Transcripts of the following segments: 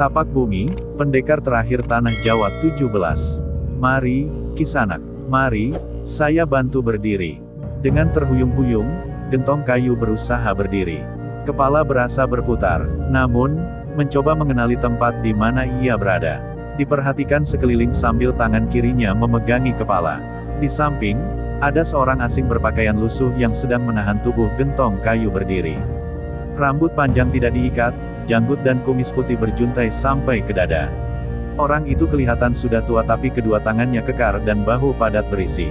Tapak bumi, pendekar terakhir tanah Jawa 17. Mari, Kisanak. Mari, saya bantu berdiri. Dengan terhuyung-huyung, Gentong Kayu berusaha berdiri. Kepala berasa berputar, namun, mencoba mengenali tempat di mana ia berada. Diperhatikan sekeliling sambil tangan kirinya memegangi kepala. Di samping, ada seorang asing berpakaian lusuh yang sedang menahan tubuh Gentong Kayu berdiri. Rambut panjang tidak diikat, janggut dan kumis putih berjuntai sampai ke dada. Orang itu kelihatan sudah tua tapi kedua tangannya kekar dan bahu padat berisi.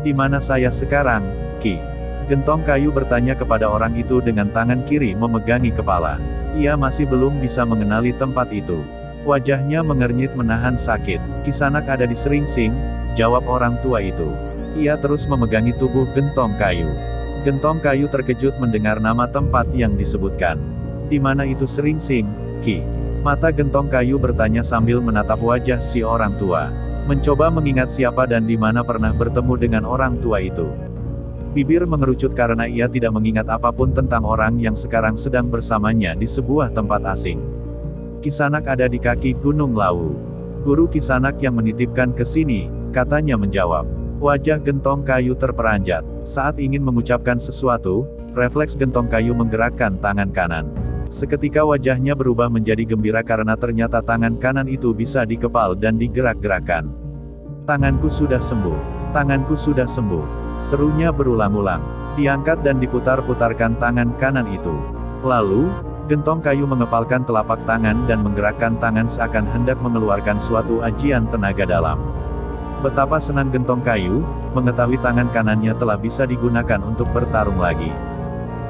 "Di mana saya sekarang, Ki?" Gentong Kayu bertanya kepada orang itu dengan tangan kiri memegangi kepala. Ia masih belum bisa mengenali tempat itu. Wajahnya mengernyit menahan sakit. "Kisanak ada di Seringsing," jawab orang tua itu. Ia terus memegangi tubuh Gentong Kayu. Gentong Kayu terkejut mendengar nama tempat yang disebutkan. "Di mana itu Seringsing, Ki?" Mata Gentong Kayu bertanya sambil menatap wajah si orang tua. Mencoba mengingat siapa dan di mana pernah bertemu dengan orang tua itu. Bibir mengerucut karena ia tidak mengingat apapun tentang orang yang sekarang sedang bersamanya di sebuah tempat asing. "Kisanak ada di kaki Gunung Lawu. Guru Kisanak yang menitipkan ke sini," katanya menjawab. Wajah Gentong Kayu terperanjat. Saat ingin mengucapkan sesuatu, refleks Gentong Kayu menggerakkan tangan kanan. Seketika wajahnya berubah menjadi gembira karena ternyata tangan kanan itu bisa dikepal dan digerak-gerakkan. "Tanganku sudah sembuh. Tanganku sudah sembuh," serunya berulang-ulang. Diangkat dan diputar-putarkan tangan kanan itu. Lalu, Gentong Kayu mengepalkan telapak tangan dan menggerakkan tangan seakan hendak mengeluarkan suatu ajian tenaga dalam. Betapa senang Gentong Kayu, mengetahui tangan kanannya telah bisa digunakan untuk bertarung lagi.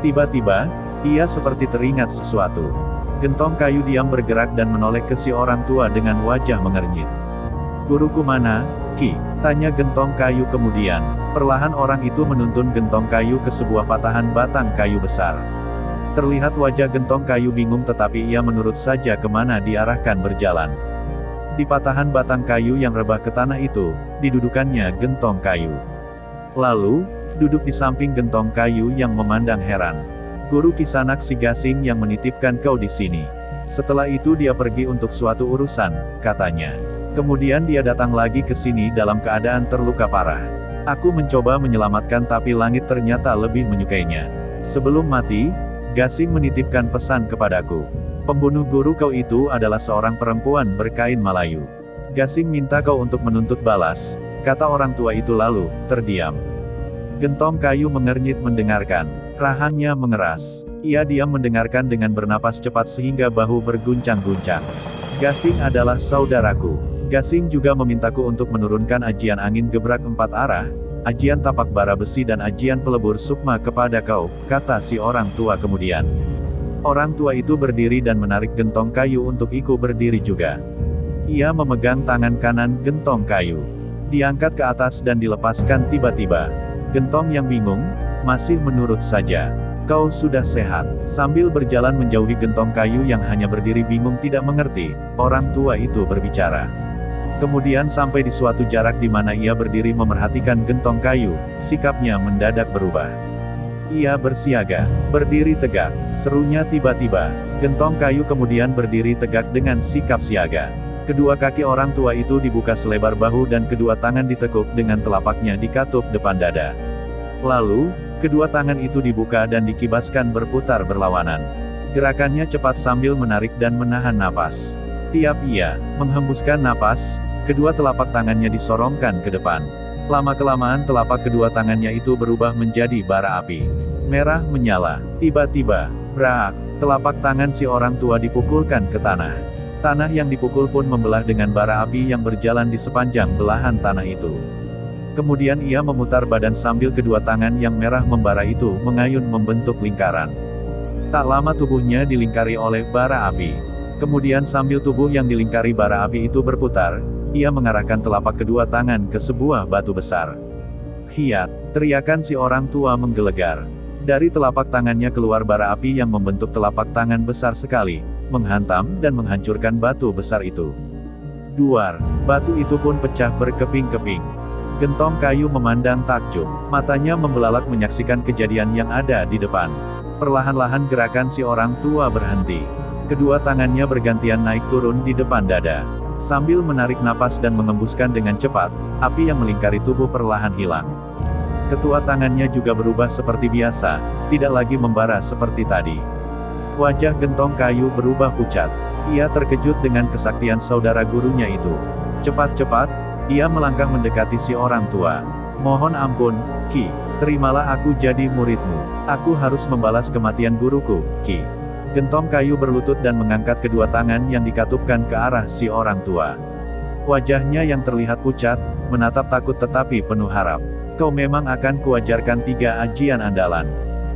Tiba-tiba, ia seperti teringat sesuatu. Gentong Kayu diam bergerak dan menoleh ke si orang tua dengan wajah mengernyit. "Guruku mana, Ki?" tanya Gentong Kayu kemudian. Perlahan orang itu menuntun Gentong Kayu ke sebuah patahan batang kayu besar. Terlihat wajah Gentong Kayu bingung tetapi ia menurut saja kemana diarahkan berjalan. Di patahan batang kayu yang rebah ke tanah itu, didudukannya Gentong Kayu. Lalu, duduk di samping Gentong Kayu yang memandang heran. "Guru Kisanak si Gasing yang menitipkan kau di sini. Setelah itu dia pergi untuk suatu urusan," katanya. "Kemudian dia datang lagi ke sini dalam keadaan terluka parah. Aku mencoba menyelamatkan tapi langit ternyata lebih menyukainya. Sebelum mati, Gasing menitipkan pesan kepadaku. Pembunuh guru kau itu adalah seorang perempuan berkain Malayu. Gasing minta kau untuk menuntut balas," kata orang tua itu lalu, terdiam. Gentong Kayu mengernyit mendengarkan. Rahangnya mengeras. Ia diam mendengarkan dengan bernapas cepat sehingga bahu berguncang-guncang. "Gasing adalah saudaraku. Gasing juga memintaku untuk menurunkan ajian angin gebrak 4 arah, ajian tapak bara besi dan ajian pelebur sukma kepada kau," kata si orang tua kemudian. Orang tua itu berdiri dan menarik Gentong Kayu untuk ikut berdiri juga. Ia memegang tangan kanan Gentong Kayu. Diangkat ke atas dan dilepaskan tiba-tiba. Gentong yang bingung, masih menurut saja. "Kau sudah sehat." Sambil berjalan menjauhi Gentong Kayu yang hanya berdiri bingung tidak mengerti, orang tua itu berbicara. Kemudian sampai di suatu jarak di mana ia berdiri memerhatikan Gentong Kayu, sikapnya mendadak berubah. Ia bersiaga, berdiri tegak, serunya tiba-tiba. Gentong Kayu kemudian berdiri tegak dengan sikap siaga. Kedua kaki orang tua itu dibuka selebar bahu dan kedua tangan ditekuk dengan telapaknya dikatup depan dada. Lalu, kedua tangan itu dibuka dan dikibaskan berputar berlawanan. Gerakannya cepat sambil menarik dan menahan napas. Tiap ia menghembuskan napas, kedua telapak tangannya disorongkan ke depan. Lama-kelamaan telapak kedua tangannya itu berubah menjadi bara api. Merah menyala. Tiba-tiba, brak, telapak tangan si orang tua dipukulkan ke tanah. Tanah yang dipukul pun membelah dengan bara api yang berjalan di sepanjang belahan tanah itu. Kemudian ia memutar badan sambil kedua tangan yang merah membara itu mengayun membentuk lingkaran. Tak lama tubuhnya dilingkari oleh bara api. Kemudian sambil tubuh yang dilingkari bara api itu berputar, ia mengarahkan telapak kedua tangan ke sebuah batu besar. "Hiat!" teriakan si orang tua menggelegar. Dari telapak tangannya keluar bara api yang membentuk telapak tangan besar sekali, menghantam dan menghancurkan batu besar itu. Duar, batu itu pun pecah berkeping-keping. Gentong Kayu memandang takjub, matanya membelalak menyaksikan kejadian yang ada di depan. Perlahan-lahan gerakan si orang tua berhenti. Kedua tangannya bergantian naik turun di depan dada. Sambil menarik napas dan mengembuskan dengan cepat, api yang melingkari tubuh perlahan hilang. Ketua tangannya juga berubah seperti biasa, tidak lagi membara seperti tadi. Wajah Gentong Kayu berubah pucat. Ia terkejut dengan kesaktian saudara gurunya itu. Cepat-cepat, ia melangkah mendekati si orang tua. Mohon ampun, Ki. Terimalah aku jadi muridmu. Aku harus membalas kematian guruku, Ki. Gentong Kayu berlutut dan mengangkat kedua tangan yang dikatupkan ke arah si orang tua. Wajahnya yang terlihat pucat, menatap takut tetapi penuh harap. Kau memang akan kuajarkan 3 ajian andalan.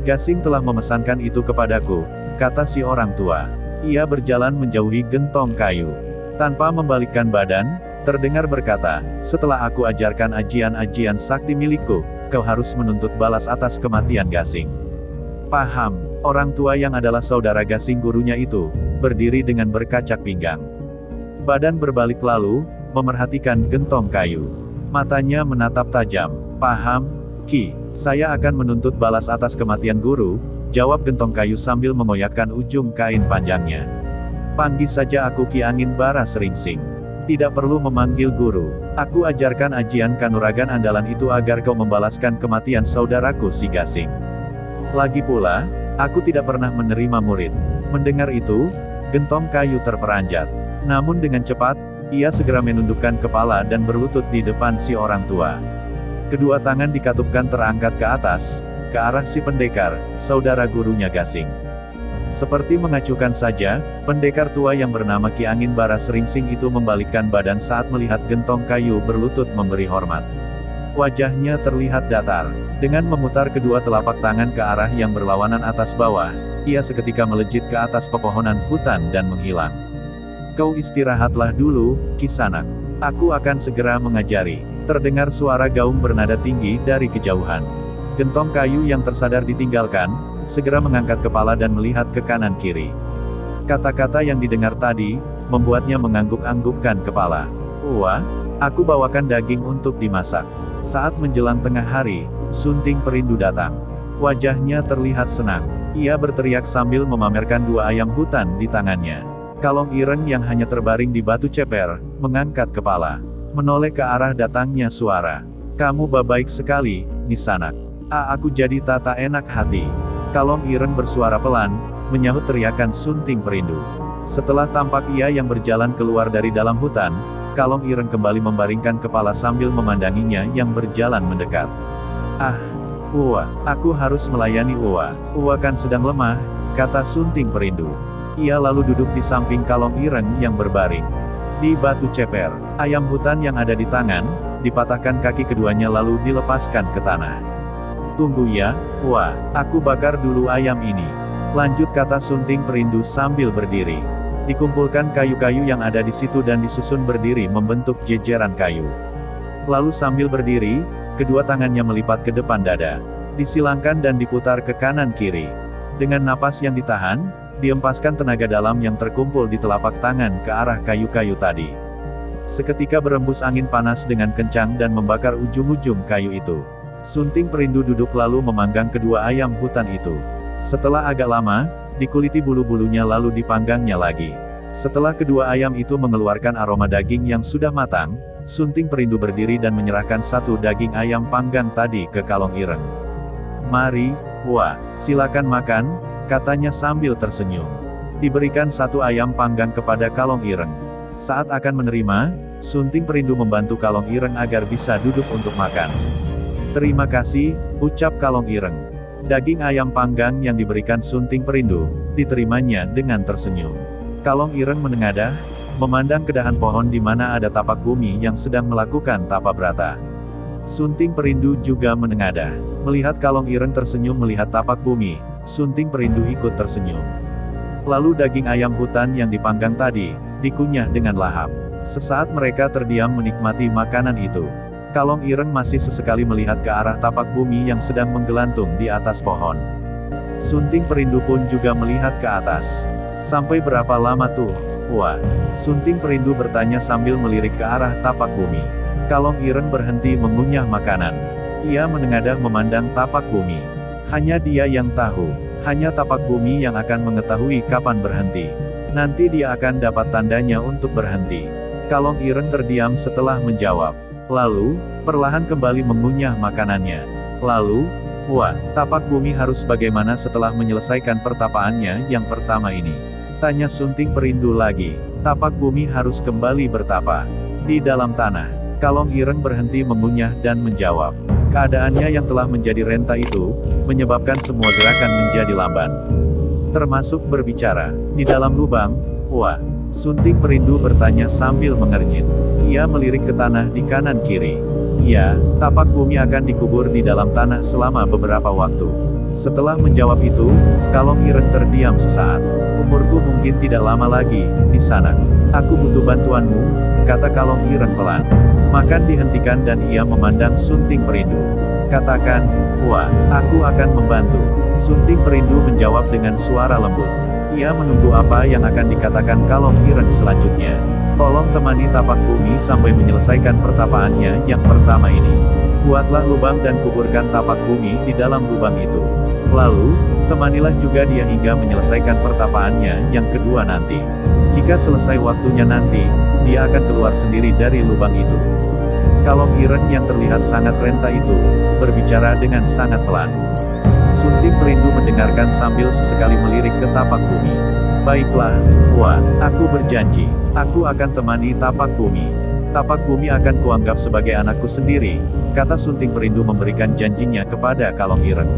Gasing telah memesankan itu kepadaku, kata si orang tua. Ia berjalan menjauhi Gentong Kayu. Tanpa membalikkan badan, terdengar berkata, setelah aku ajarkan ajian-ajian sakti milikku, kau harus menuntut balas atas kematian Gasing. Paham, orang tua yang adalah saudara Gasing gurunya itu, berdiri dengan berkacak pinggang. Badan berbalik lalu, memerhatikan Gentong Kayu. Matanya menatap tajam. Paham, Ki, saya akan menuntut balas atas kematian guru, jawab Gentong Kayu sambil mengoyakkan ujung kain panjangnya. Panggil saja aku Ki Angin Bara Seringsing. Tidak perlu memanggil guru. Aku ajarkan ajian kanuragan andalan itu agar kau membalaskan kematian saudaraku si Gasing. Lagi pula, aku tidak pernah menerima murid. Mendengar itu, Gentong Kayu terperanjat. Namun dengan cepat, ia segera menundukkan kepala dan berlutut di depan si orang tua. Kedua tangan dikatupkan terangkat ke atas, ke arah si pendekar, saudara gurunya Gasing. Seperti mengacuhkan saja, pendekar tua yang bernama Ki Angin Bara Seringsing itu membalikkan badan saat melihat Gentong Kayu berlutut memberi hormat. Wajahnya terlihat datar. Dengan memutar kedua telapak tangan ke arah yang berlawanan atas bawah, ia seketika melejit ke atas pepohonan hutan dan menghilang. Kau istirahatlah dulu, Kisanak. Aku akan segera mengajari. Terdengar suara gaung bernada tinggi dari kejauhan. Gentong Kayu yang tersadar ditinggalkan, segera mengangkat kepala dan melihat ke kanan kiri. Kata-kata yang didengar tadi, membuatnya mengangguk-anggukkan kepala. Wah, aku bawakan daging untuk dimasak. Saat menjelang tengah hari, Sunting Perindu datang. Wajahnya terlihat senang. Ia berteriak sambil memamerkan 2 ayam hutan di tangannya. Kalong Ireng yang hanya terbaring di batu ceper, mengangkat kepala. Menoleh ke arah datangnya suara. Kamu baik sekali, Nisanak. Aku jadi tak enak hati. Kalong Ireng bersuara pelan, menyahut teriakan Sunting Perindu. Setelah tampak ia yang berjalan keluar dari dalam hutan, Kalong Ireng kembali membaringkan kepala sambil memandanginya yang berjalan mendekat. Uwa, aku harus melayani Uwa. Uwa kan sedang lemah, kata Sunting Perindu. Ia lalu duduk di samping Kalong Ireng yang berbaring di batu ceper. Ayam hutan yang ada di tangan, dipatahkan kaki keduanya lalu dilepaskan ke tanah. Tunggu ya, Uwa, aku bakar dulu ayam ini. Lanjut, kata Sunting Perindu sambil berdiri. Dikumpulkan kayu-kayu yang ada di situ dan disusun berdiri membentuk jejeran kayu. Lalu sambil berdiri, kedua tangannya melipat ke depan dada. Disilangkan dan diputar ke kanan kiri. Dengan napas yang ditahan, diempaskan tenaga dalam yang terkumpul di telapak tangan ke arah kayu-kayu tadi. Seketika berembus angin panas dengan kencang dan membakar ujung-ujung kayu itu. Sunting Perindu duduk lalu memanggang kedua ayam hutan itu. Setelah agak lama, dikuliti bulu-bulunya lalu dipanggangnya lagi. Setelah kedua ayam itu mengeluarkan aroma daging yang sudah matang, Sunting Perindu berdiri dan menyerahkan 1 daging ayam panggang tadi ke Kalong Ireng. Mari, Wah, silakan makan, katanya sambil tersenyum. Diberikan 1 ayam panggang kepada Kalong Ireng. Saat akan menerima, Sunting Perindu membantu Kalong Ireng agar bisa duduk untuk makan. Terima kasih, ucap Kalong Ireng. Daging ayam panggang yang diberikan Sunting Perindu, diterimanya dengan tersenyum. Kalong Ireng menengadah, memandang ke dahan pohon di mana ada tapak bumi yang sedang melakukan tapa brata. Sunting Perindu juga menengadah. Melihat Kalong Ireng tersenyum melihat tapak bumi, Sunting Perindu ikut tersenyum. Lalu daging ayam hutan yang dipanggang tadi, dikunyah dengan lahap. Sesaat mereka terdiam menikmati makanan itu. Kalong Ireng masih sesekali melihat ke arah tapak bumi yang sedang menggelantung di atas pohon. Sunting Perindu pun juga melihat ke atas. Sampai berapa lama tuh? Wah, Sunting Perindu bertanya sambil melirik ke arah tapak bumi. Kalong Ireng berhenti mengunyah makanan. Ia menengadah memandang tapak bumi. Hanya dia yang tahu. Hanya tapak bumi yang akan mengetahui kapan berhenti. Nanti dia akan dapat tandanya untuk berhenti. Kalong Ireng terdiam setelah menjawab. Lalu, perlahan kembali mengunyah makanannya. Lalu, wah, tapak bumi harus bagaimana setelah menyelesaikan pertapaannya yang pertama ini? Tanya Sunting Perindu lagi. Tapak bumi harus kembali bertapa di dalam tanah. Kalong Ireng berhenti mengunyah dan menjawab. Keadaannya yang telah menjadi renta itu, menyebabkan semua gerakan menjadi lamban. Termasuk berbicara. Di dalam lubang, wah. Sunting Perindu bertanya sambil mengernyit. Ia melirik ke tanah di kanan kiri. Ya, tapak bumi akan dikubur di dalam tanah selama beberapa waktu. Setelah menjawab itu, Kalong Ireng terdiam sesaat. Umurku mungkin tidak lama lagi di sana. Aku butuh bantuanmu, kata Kalong Ireng pelan. Makan dihentikan dan ia memandang Sunting Perindu. Katakan, wah, aku akan membantu. Sunting Perindu menjawab dengan suara lembut. Ia menunggu apa yang akan dikatakan Kalong Ireng selanjutnya. Tolong temani tapak bumi sampai menyelesaikan pertapaannya yang pertama ini. Buatlah lubang dan kuburkan tapak bumi di dalam lubang itu. Lalu, temanilah juga dia hingga menyelesaikan pertapaannya yang kedua nanti. Jika selesai waktunya nanti, dia akan keluar sendiri dari lubang itu. Kalong Ireng yang terlihat sangat renta itu, berbicara dengan sangat pelan. Sunting Perindu mendengarkan sambil sesekali melirik ke tapak bumi. Baiklah, wah, aku berjanji, aku akan temani tapak bumi. Tapak bumi akan kuanggap sebagai anakku sendiri, kata Sunting Perindu memberikan janjinya kepada Kalong Ireng.